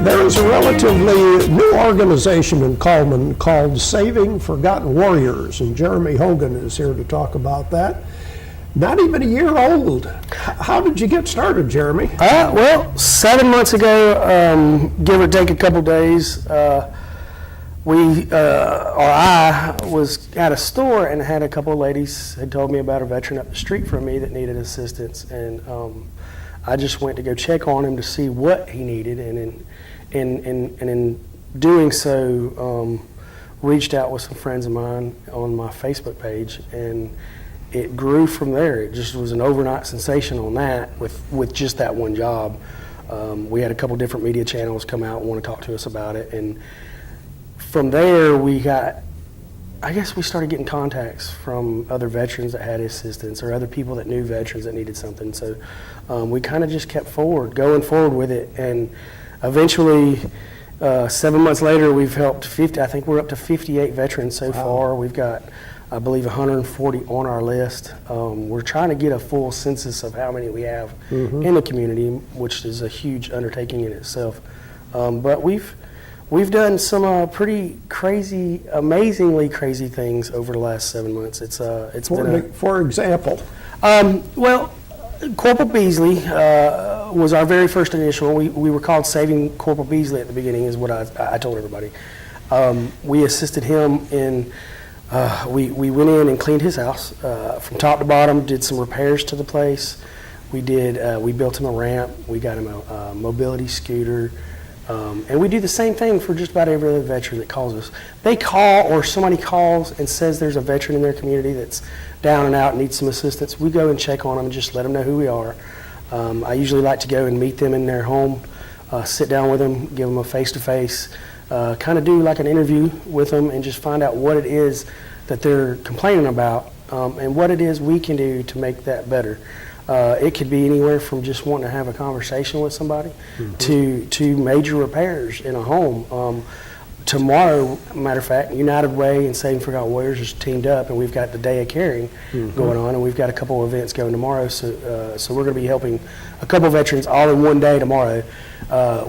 There's a relatively new organization in Cullman called Saving Forgotten Warriors, and Jeremy Hogan is here to talk about that. Not even a year old. How did you get started, Jeremy? Well, 7 months ago, give or take a couple days, I was at a store and had a couple of ladies had told me about a veteran up the street from me that needed assistance, and I just went to go check on him to see what he needed, and in doing so, reached out with some friends of mine on my Facebook page, and it grew from there. It just was an overnight sensation on that with just that one job. We had a couple different media channels come out and want to talk to us about it, and from there we started getting contacts from other veterans that had assistance or other people that knew veterans that needed something. So we kind of just kept going forward with it, and eventually 7 months later we've helped 50. I think we're up to 58 veterans so far. We've got, I believe, 140 on our list. We're trying to get a full census of how many we have in the community, which is a huge undertaking in itself. But we've done some pretty crazy, amazingly crazy things over the last 7 months. For example? Well, Corporal Beasley was our very first initial. We were called Saving Corporal Beasley at the beginning, is what I told everybody. We assisted him in. We went in and cleaned his house from top to bottom, did some repairs to the place. We built him a ramp, we got him a mobility scooter, and we do the same thing for just about every other veteran that calls us. They call, or somebody calls and says there's a veteran in their community that's down and out and needs some assistance. We go and check on them and just let them know who we are. I usually like to go and meet them in their home, sit down with them, give them a face-to-face, kind of do like an interview with them and just find out what it is that they're complaining about, and what it is we can do to make that better. It could be anywhere from just wanting to have a conversation with somebody to major repairs in a home. Tomorrow, matter of fact, United Way and Saving Forgotten Warriors is teamed up, and we've got the Day of Caring going on, and we've got a couple of events going tomorrow. So we're going to be helping a couple veterans all in one day tomorrow,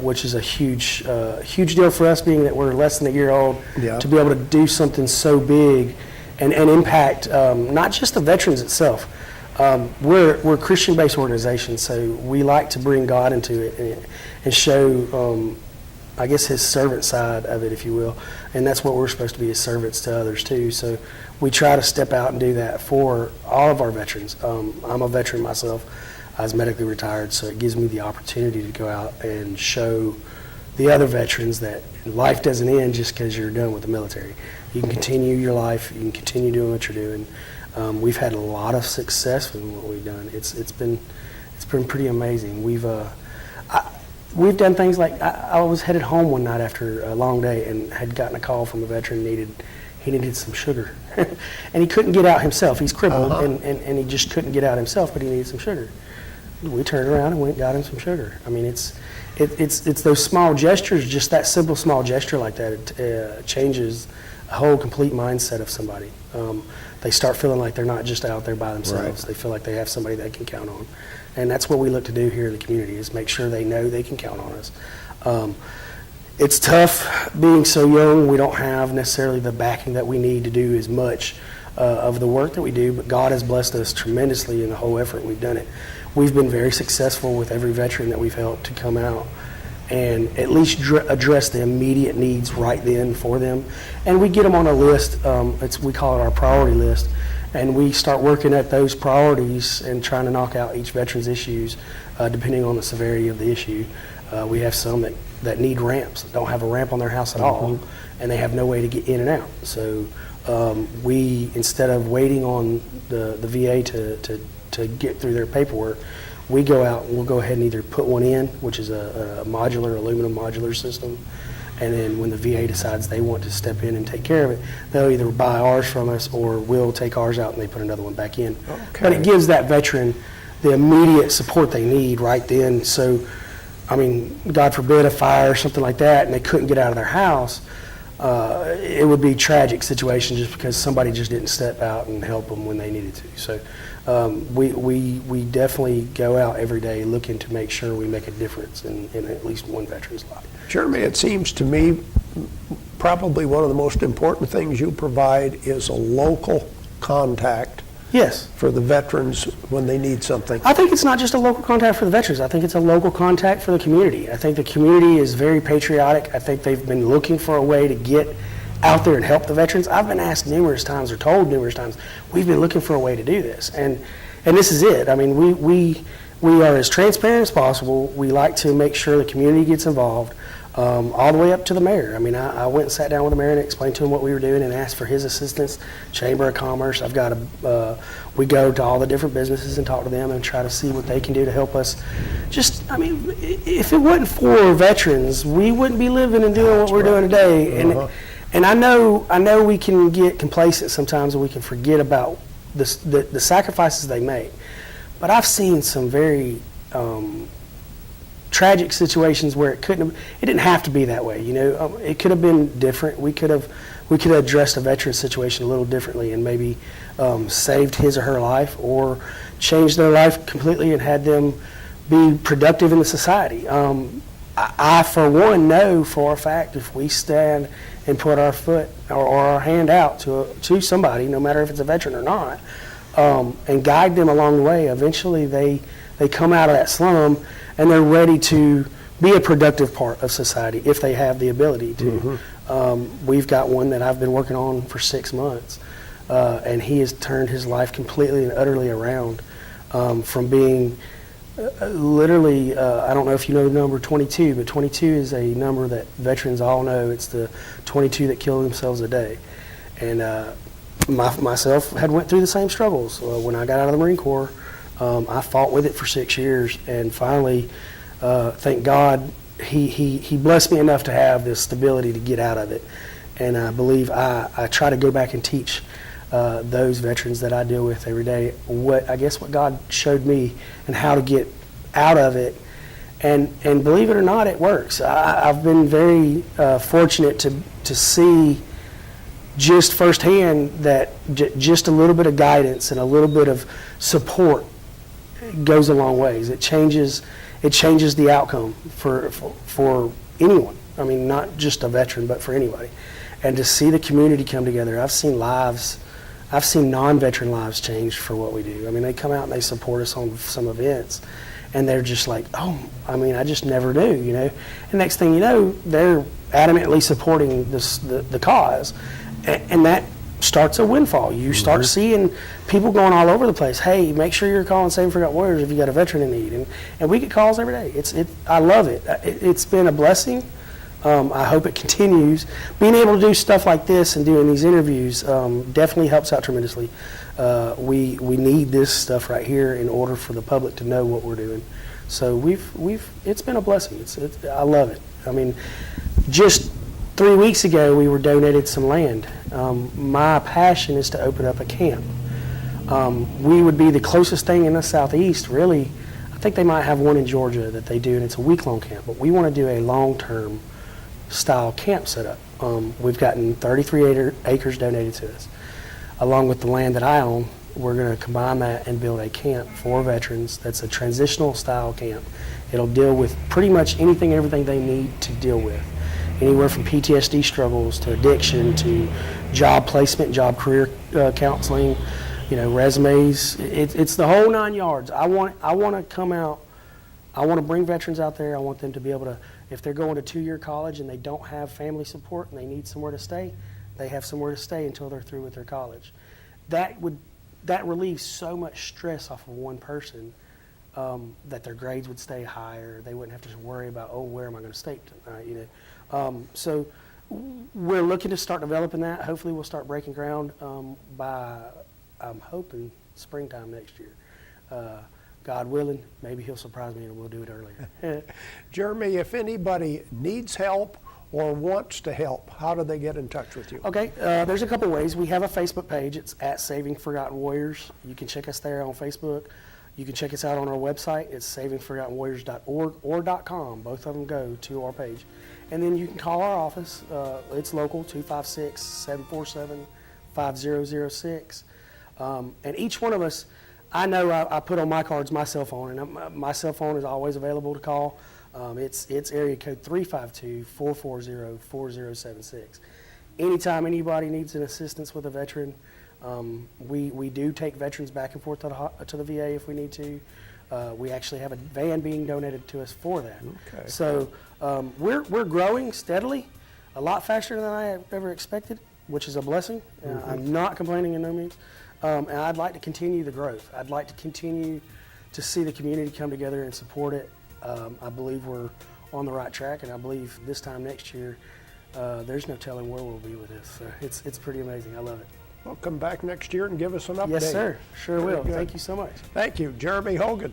which is a huge deal for us, being that we're less than a year old, to be able to do something so big and impact not just the veterans itself. We're a Christian-based organization, so we like to bring God into it and show, I guess, his servant side of it, if you will. And that's what we're supposed to be, as servants to others too. So we try to step out and do that for all of our veterans. I'm a veteran myself. I was medically retired, so it gives me the opportunity to go out and show the other veterans that life doesn't end just because you're done with the military. You can continue your life. You can continue doing what you're doing. We've had a lot of success with what we've done. It's been pretty amazing. We've done things like, I was headed home one night after a long day and had gotten a call from a veteran he needed some sugar. And he couldn't get out himself. He's crippled and he just couldn't get out himself, but he needed some sugar. We turned around and went and got him some sugar. I mean, it's those small gestures, just that simple small gesture like that, it changes a whole complete mindset of somebody. They start feeling like they're not just out there by themselves. Right. They feel like they have somebody they can count on. And that's what we look to do here in the community, is make sure they know they can count on us. It's tough being so young. We don't have necessarily the backing that we need to do as much of the work that we do, but God has blessed us tremendously in the whole effort we've done it. We've been very successful with every veteran that we've helped to come out and at least address the immediate needs right then for them. And we get them on a list, we call it our priority list, and we start working at those priorities and trying to knock out each veteran's issues depending on the severity of the issue. We have some that need ramps, that don't have a ramp on their house at all, and they have no way to get in and out. So we, instead of waiting on the VA to get through their paperwork, we go out and we'll go ahead and either put one in, which is a aluminum modular system, and then when the VA decides they want to step in and take care of it, they'll either buy ours from us or we'll take ours out and they put another one back in. Okay. But it gives that veteran the immediate support they need right then. So, I mean, God forbid a fire or something like that and they couldn't get out of their house, it would be a tragic situation just because somebody just didn't step out and help them when they needed to. So we definitely go out every day looking to make sure we make a difference in at least one veteran's life. Jeremy, it seems to me probably one of the most important things you provide is a local contact Yes. for the veterans when they need something. I think it's not just a local contact for the veterans. I think it's a local contact for the community. I think the community is very patriotic. I think they've been looking for a way to get out there and help the veterans. I've been asked numerous times or told numerous times, we've been looking for a way to do this. And this is it. I mean, we are as transparent as possible. We like to make sure the community gets involved. All the way up to the mayor. I mean, I went and sat down with the mayor and explained to him what we were doing and asked for his assistance. Chamber of Commerce. We go to all the different businesses and talk to them and try to see what they can do to help us. Just, I mean, if it wasn't for veterans, we wouldn't be living and doing what we're doing today. And I know we can get complacent sometimes and we can forget about the sacrifices they make. But I've seen some very tragic situations where it didn't have to be that way. You know, it could have been different. We could have addressed a veteran situation a little differently and maybe saved his or her life or changed their life completely and had them be productive in the society. I for one know for a fact if we stand and put our foot or our hand out to somebody, no matter if it's a veteran or not, and guide them along the way, eventually they come out of that slum and they're ready to be a productive part of society if they have the ability to. We've got one that I've been working on for 6 months, and he has turned his life completely and utterly around from being literally, I don't know if you know the number 22, but 22 is a number that veterans all know. It's the 22 that kill themselves a day. And myself had went through the same struggles. When I got out of the Marine Corps, I fought with it for 6 years, and finally, thank God, he blessed me enough to have this stability to get out of it. And I believe I try to go back and teach those veterans that I deal with every day what God showed me and how to get out of it. And believe it or not, it works. I've been very fortunate to see just firsthand that just a little bit of guidance and a little bit of support goes a long ways. It changes the outcome for anyone. I mean, not just a veteran, but for anybody. And to see the community come together, I've seen non-veteran lives changed for what we do. I mean, they come out and they support us on some events, and they're just like, oh, I mean, I just never knew, you know. And next thing you know, they're adamantly supporting the cause, and that starts a windfall. You start seeing people going all over the place. Hey, make sure you're calling Saving Forgotten Warriors if you got a veteran in need. And we get calls every day. I love it. It's been a blessing. I hope it continues. Being able to do stuff like this and doing these interviews definitely helps out tremendously. We need this stuff right here in order for the public to know what we're doing. So it's been a blessing. I love it. I mean, just 3 weeks ago we were donated some land. My passion is to open up a camp. We would be the closest thing in the Southeast, really. I think they might have one in Georgia that they do, and it's a week-long camp. But we want to do a long-term style camp setup. We've gotten 33 acres donated to us. Along with the land that I own, we're going to combine that and build a camp for veterans that's a transitional style camp. It'll deal with pretty much anything and everything they need to deal with. Anywhere from PTSD struggles to addiction to job placement, job career counseling, resumes. It's the whole 9 yards. I want to come out. I want to bring veterans out there. I want them to be able to, if they're going to 2-year college and they don't have family support and they need somewhere to stay, they have somewhere to stay until they're through with their college. That relieves so much stress off of one person that their grades would stay higher. They wouldn't have to worry about, where am I going to stay tonight? So we're looking to start developing that. Hopefully we'll start breaking ground by, I'm hoping, springtime next year. God willing, maybe he'll surprise me and we'll do it earlier. Jeremy, if anybody needs help or wants to help, how do they get in touch with you? Okay, there's a couple ways. We have a Facebook page. It's at Saving Forgotten Warriors. You can check us there on Facebook. You can check us out on our website. It's savingforgottenwarriors.org or .com. Both of them go to our page. And then you can call our office. It's local, 256-747-5006. And each one of us, I know I put on my cards my cell phone, and my cell phone is always available to call. It's area code 352-440-4076. Anytime anybody needs an assistance with a veteran, we do take veterans back and forth to the VA if we need to. We actually have a van being donated to us for that. Okay. So we're growing steadily, a lot faster than I have ever expected, which is a blessing. I'm not complaining in no means. And I'd like to continue the growth. I'd like to continue to see the community come together and support it. I believe we're on the right track, and I believe this time next year, there's no telling where we'll be with this. So it's pretty amazing. I love it. Well, come back next year and give us an update. Yes, sir. Sure Very will. good. Thank you so much. Thank you, Jeremy Hogan.